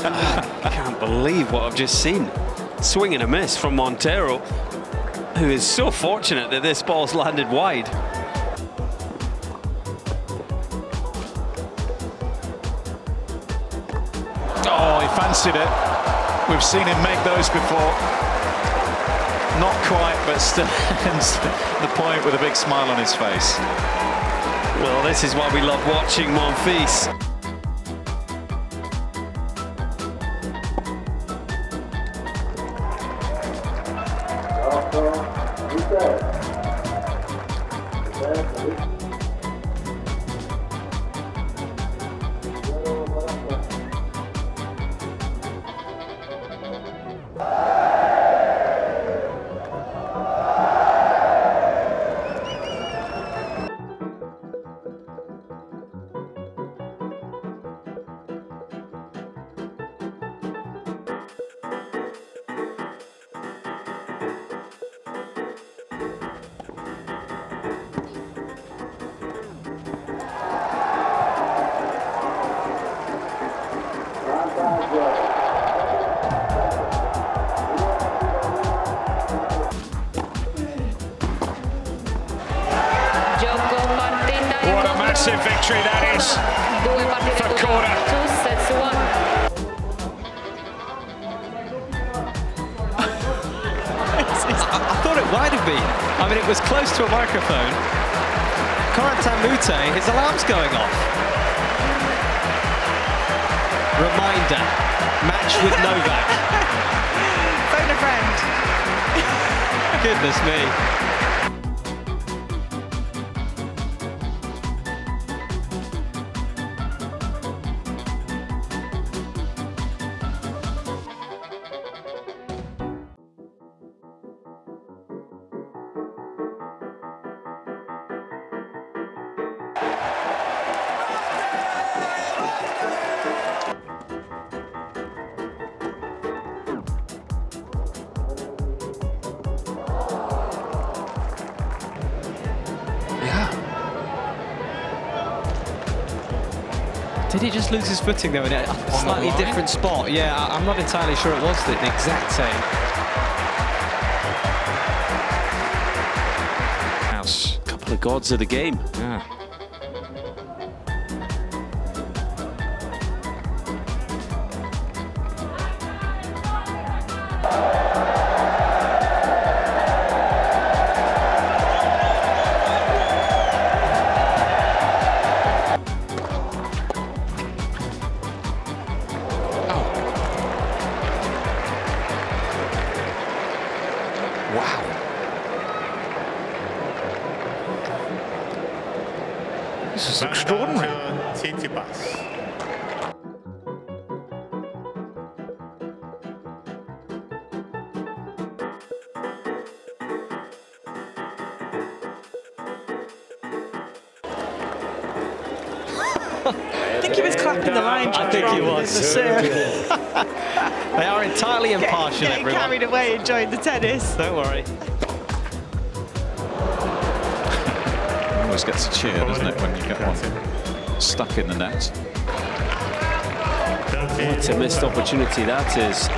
I can't believe what I've just seen. Swing and a miss from Montero, who is so fortunate that this ball's landed wide. Oh, he fancied it. We've seen him make those before. Not quite, but still ends the point with a big smile on his face. Well, this is why we love watching Monfils. What a massive victory that is for Cora. I thought it might have been. I mean, it was close to a microphone. Corentin Moutet, his alarm's going off. Reminder, match with Novak. Phone a friend. Goodness me. Did he just lose his footing though in a slightly different spot? Yeah, I'm not entirely sure it was the exact same. House. Couple of gods of the game. Yeah. Wow. This is extraordinary. Tsitsipas. I think he was clapping the line. I think he was. They are entirely impartial, Getting everyone. carried away enjoying the tennis. Don't worry. Always gets a cheer, doesn't it, when you get one stuck in the net? What a missed opportunity that is.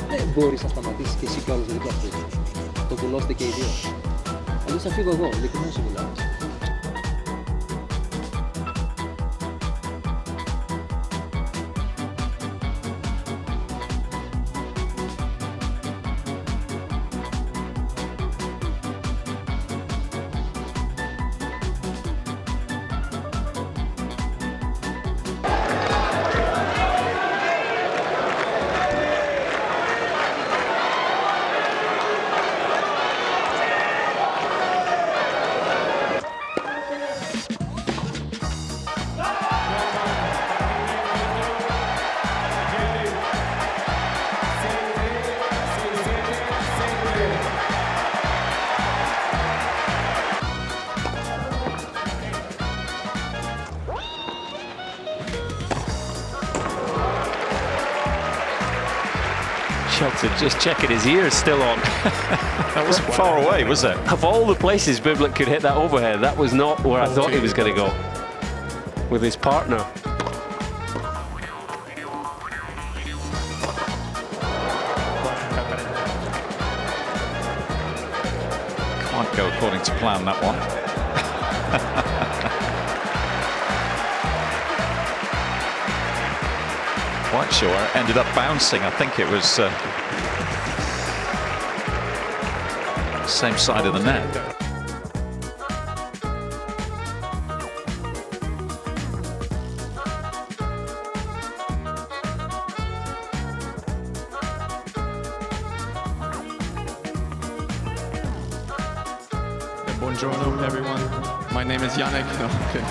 Δεν μπορείς να σταματήσεις και εσύ κιόλας δίπλα αυτού. Το βουλώστε και οι δύο. Αλλιώς θα φύγω εγώ, ειλικρινά σου μιλάω. Shelton just checking his ears still on. That wasn't far away, was it? Of all the places Biblik could hit that overhead, that was not where I thought he was going to go. with his partner. Can't go according to plan, that one. Quite sure ended up bouncing. I think it was same side of the net. Buongiorno, everyone. My name is Yannick. No, okay.